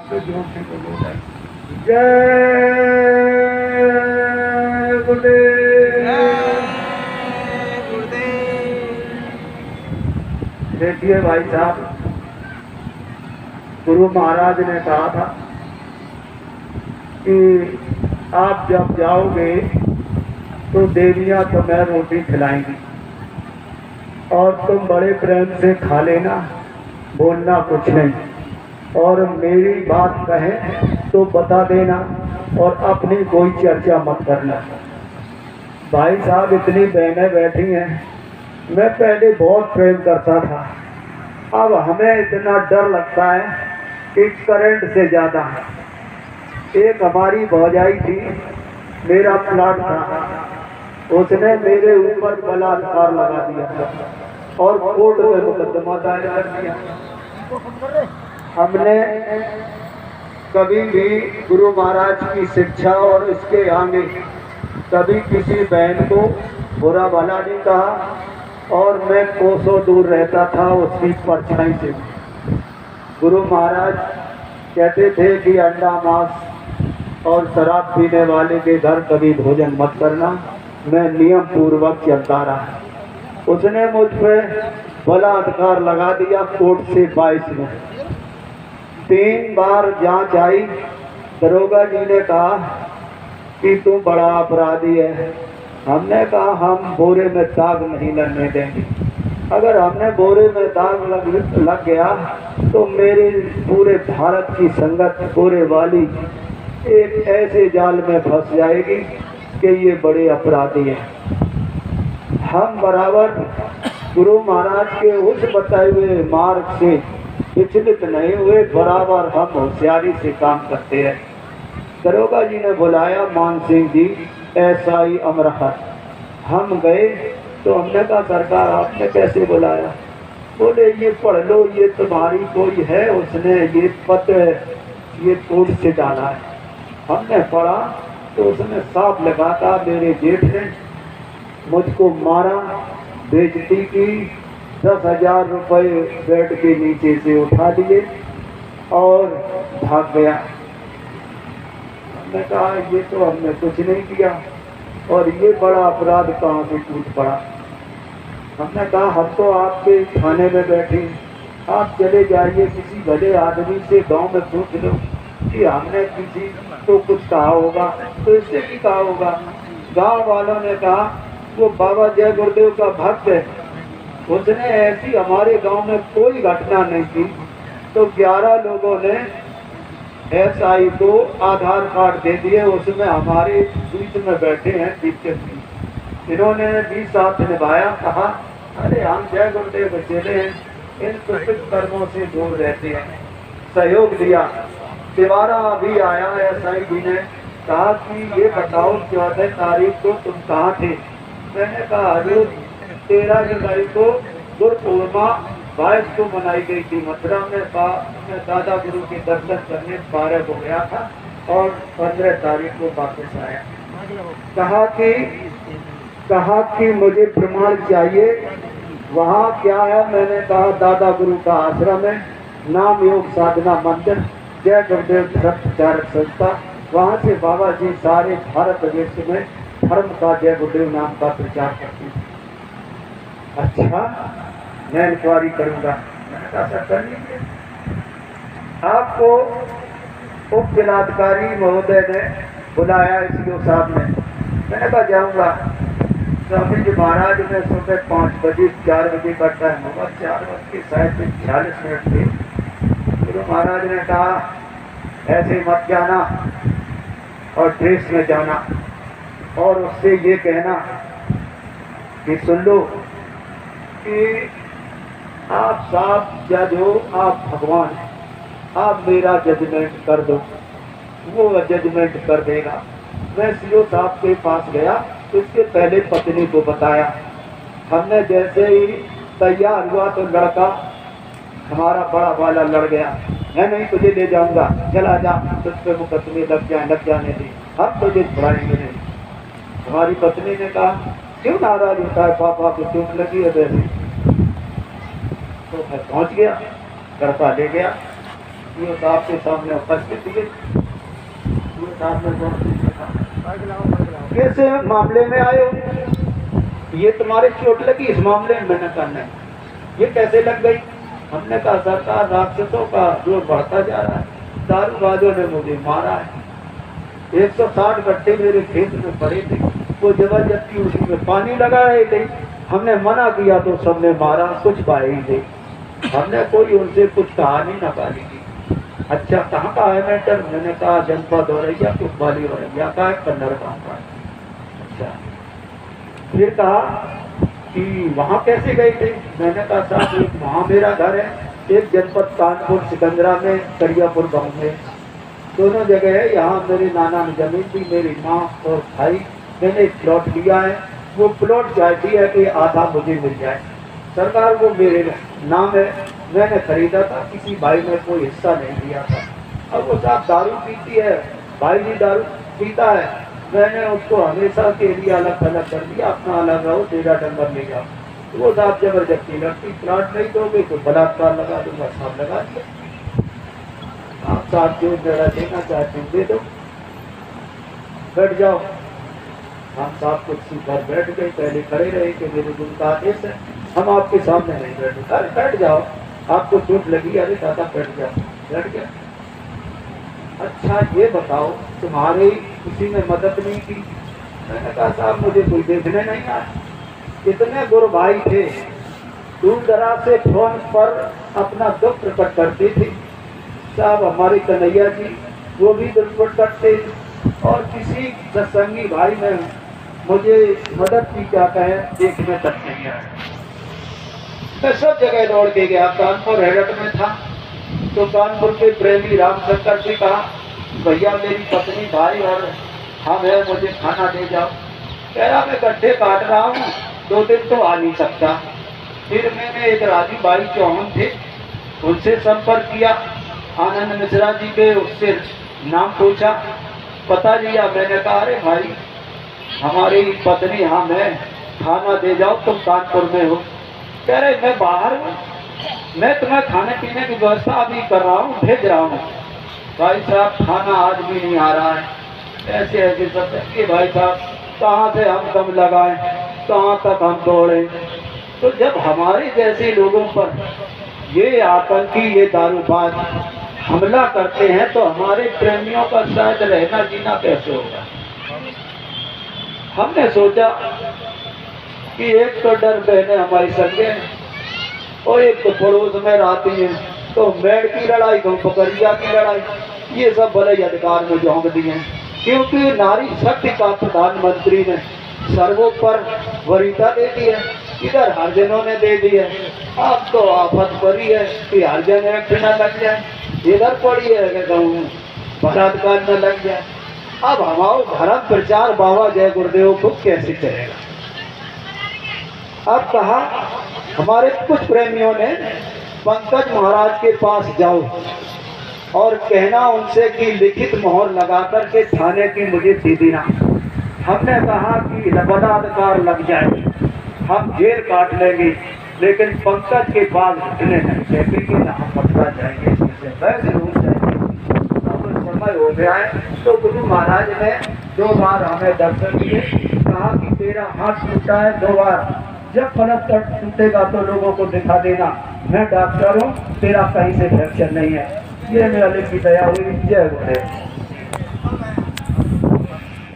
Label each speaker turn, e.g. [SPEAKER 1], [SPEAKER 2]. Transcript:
[SPEAKER 1] जय गुरुदेव। देखिए भाई साहब, गुरु महाराज ने कहा था कि आप जब जाओगे तो देवियां तुम्हें रोटी खिलाएंगी और तुम बड़े प्रेम से खा लेना, बोलना कुछ नहीं, और मेरी बात कहें तो बता देना और अपनी कोई चर्चा मत करना। भाई साहब, इतनी बहनें बैठी हैं, मैं पहले बहुत प्रेम करता था, अब हमें इतना डर लगता है कि करंट से ज़्यादा। एक हमारी भौजाई थी, मेरा प्लाट था, उसने मेरे ऊपर बलात्कार लगा दिया था और कोर्ट में मुकदमा दायर कर दिया। हमने कभी भी गुरु महाराज की शिक्षा और इसके आगे कभी किसी बहन को बुरा भला नहीं कहा और मैं कोसों दूर रहता था उसकी परछाई से। गुरु महाराज कहते थे कि अंडा मांस और शराब पीने वाले के घर कभी भोजन मत करना। मैं नियम पूर्वक चलता रहा। उसने मुझ पर बलात्कार लगा दिया कोर्ट से 22 में। 3 बार जांच आई। दरोगा जी ने कहा कि तू बड़ा अपराधी है। हमने कहा हम बोरे में दाग नहीं लगने देंगे। अगर हमने बोरे में दाग लग गया तो मेरे पूरे भारत की संगत बोरे वाली एक ऐसे जाल में फंस जाएगी कि ये बड़े अपराधी हैं। हम बराबर गुरु महाराज के उस बताए हुए मार्ग से विचलित नहीं हुए, बराबर हम होशियारी से काम करते हैं। दरोगा जी ने बुलाया, मान सिंह जी एसआई अमरहर। हम गए तो हमने कहा सरकार आपने कैसे बुलाया? बोले ये पढ़ लो, ये तुम्हारी कोई है, उसने ये पत्र ये कोर्ट से डाला है। हमने पढ़ा तो उसने साफ लिखा था मेरे जेठ ने मुझको मारा, बेइज्जती की, 10,000 रुपये बेड के नीचे से उठा लिए और भाग गया। हमने कहा ये तो हमने कुछ नहीं किया और ये बड़ा अपराध कहाँ से टूट पड़ा। हमने कहा हम तो आपके थाने में बैठे, आप चले जाइए किसी भले आदमी से गांव में पूछ लो कि हमने किसी को कुछ कहा होगा तो इससे भी कहा होगा। गांव वालों ने कहा वो बाबा जय गुरुदेव का भक्त है, उसने ऐसी हमारे गांव में कोई घटना नहीं की। तो 11 लोगों ने एसआई को आधार कार्ड दे दिए, उसमें हमारे बीच में बैठे हैं दीक्षित। इन्होंने भी साथ निभाया, कहा अरे हम जय गुरुदेव के चेले हैं, इन दुष्ट कर्मों से दूर रहते हैं, सहयोग दिया। दोबारा अभी आया एसआई जी ने कहा कि ये बताओ 14 तारीख को तुम कहाँ थे? मैंने कहा हजूर 13 जुलाई को गुरु पूर्णिमा 22 को मनाई गई थी मथुरा में। मैं दादा गुरु के दर्शन करने 12 को गया था और 15 तारीख को वापस आया। कहा कि मुझे प्रमाण चाहिए, वहाँ क्या है? मैंने कहा दादा गुरु का आश्रम है, नाम योग साधना मंदिर, जय गुरुदेव धर्म प्रचारक संस्था। वहाँ से बाबा जी सारे भारत देश में धर्म का जय गुरुदेव नाम का प्रचार करते हैं। अच्छा, मैं इंक्वायरी करूँगा। मैंने कहा सर कर लीजिए। आपको उप जिलाधिकारी महोदय ने बुलाया एसडीओ साहब ने। मैंने कहा जाऊँगा। स्वामी जी महाराज ने सुबह 5 बजे 4 बजे का टाइम होगा, 4:46 थे। गुरु महाराज ने कहा ऐसे मत जाना और ड्रेस में जाना और उससे ये कहना कि सुन लो कि आप साहब जज हो, आप भगवान हैं, आप मेरा जजमेंट कर दो। वो जजमेंट कर देगा। मैं सीओ साहब के पास गया, इसके पहले पत्नी को बताया। हमने जैसे ही तैयार हुआ तो लड़का हमारा बड़ा वाला लड़ गया। मैं नहीं तुझे ले जाऊंगा, चला जा, तुझ पे मुकदमे लग जाने दी, हम तुझे छुड़ाएंगे नहीं। हमारी पत्नी ने कहा क्यों नाराज होता है, पापा को चोट लगी है वैसे। तो मैं पहुंच गया, लड़का ले गया। ये साहब के सामने उपस्थित हुए। कैसे मामले में आए हो? ये तुम्हारे चोट लगी इस मामले में? मैंने कहा नहीं। ये कैसे लग गई? हमने कहा सरकार राक्षसों का जोर बढ़ता जा रहा है, दारूबाजों ने मुझे मारा है। 160 गड्ढे मेरे खेत में पड़े थे, वो जबरदस्ती उसी में पानी लगा रहे थे। हमने मना किया तो सबने मारा, कुछ पाए ही थे। हमने कोई उनसे कुछ कहानी न पाली की। अच्छा कहाँ का है मैटर? मैंने कहा जनपद औरैया कुशवाली औरैया का है, कन्नड़ गाँव का है। अच्छा फिर कहा कि वहाँ कैसे गए थे? मैंने कहा साहब एक वहाँ मेरा घर है, एक जनपद कानपुर सिकंदरा में करियापुर गाँव में, दोनों जगह है। यहाँ मेरे नाना ने जमीन दी, मेरी माँ और भाई, मैंने एक प्लॉट लिया है। वो प्लॉट चाहती है कि आधा मुझे मिल जाए। सरकार वो मेरे नाम है, मैंने खरीदा था, किसी भाई ने कोई हिस्सा नहीं दिया था। अब वो साहब दारू पीती है, भाई जी दारू पीता है, मैंने उसको हमेशा के लिए अलग थलग कर दिया, अपना अलग रहो, तेरा डंगर ले जाओ। तो वो साहब जबरदस्ती लगती, प्लॉट नहीं दोगे तो बलात्कार लगा दूंगा। साहब लगा दिया। आप साहब जो जरा देना चाहते हैं दे दो, बैठ जाओ। हम साहब कुर्सी पर बैठ गए, पहले खड़े रहे कि मेरे गुरु का आदेश है, हम आपके सामने नहीं बैठे। अरे बैठ जाओ, आपको चोट लगी? अरे दादा बैठ जाओ। बैठ गया। अच्छा ये बताओ तुम्हारे किसी ने मदद नहीं की? मैंने कहा साहब मुझे कोई देखने नहीं आया। इतने गुरु भाई थे, दूर दराज से फोन पर अपना दुख प्रकट करते थे। साहब हमारे कन्हैया जी वो भी दुख प्रकट करते, और किसी सत्संगी भाई ने मुझे मदद की क्या कहे देखने तक नहीं आया। मैं सब जगह दौड़ के गया। कानपुर हेडट में था तो कानपुर के प्रेमी रामशंकर से कहा भैया मेरी पत्नी भाई और हम है, मुझे खाना दे जाओ। कह रहा मैं गड्ढे काट रहा हूँ, 2 दिन तो आ नहीं सकता। फिर मैंने एक राजू भाई चौहान थे, उनसे संपर्क किया, आनंद मिश्रा जी के, उससे नाम पूछा, पता लिया। मैंने कहा अरे भाई हमारी पत्नी हम है, खाना दे जाओ, तुम कानपुर में हो। कह रहे मैं बाहर हूँ, मैं तुम्हें खाने पीने की व्यवस्था अभी कर रहा हूँ, भेज रहा हूँ। भाई साहब खाना आज भी नहीं आ रहा है। ऐसे ऐसे सब कि भाई साहब कहाँ से हम दम लगाएं, कहाँ तक हम दौड़ें। तो जब हमारे जैसे लोगों पर ये आतंकी, ये दारूबाज हमला करते हैं तो हमारे प्रेमियों का शायद रहना जीना कैसे होगा। हमने सोचा कि एक तो डर बहने हमारी संगे और एक तो पड़ोस में रहती है, तो मेड़ की लड़ाई, बकरिया की लड़ाई, ये सब बड़े अधिकार में झोंक दिए। क्योंकि नारी शक्ति का प्रधानमंत्री ने सर्वोपर वरीयता दे दी है, इधर हरिजनों ने दे दी है। अब तो आफत पड़ी है कि हरिजन एक न लग जाए, इधर पड़ी है कि कहूँ बलात्कार न लग जाए। अब हमारा धर्म प्रचार बाबा जय गुरुदेव को कैसे चलेगा? अब कहा हमारे कुछ प्रेमियों ने पंकज महाराज के पास जाओ और कहना उनसे कि लिखित मोहर लगा करके थाने की मुझे दे देना। हमने कहा कि बलात्कार लग जाए, हम जेल काट लेंगे, लेकिन पंकज के पास घुटने नहीं देखेंगे ना, हम पकड़ा जाएंगे, वैसे रूप जाएंगे। अब समय हो गया है तो गुरु महाराज ने 2 बार हमें दर्शन दिए, कहा कि तेरा हाथ टूटा है 2 बार, जब पलस्तर टूटेगा तो लोगों को दिखा देना, मैं डॉक्टर हूँ, तेरा कहीं से फ्रैक्चर नहीं है। ये मेरे की दया हुई। जय गुरुदेव।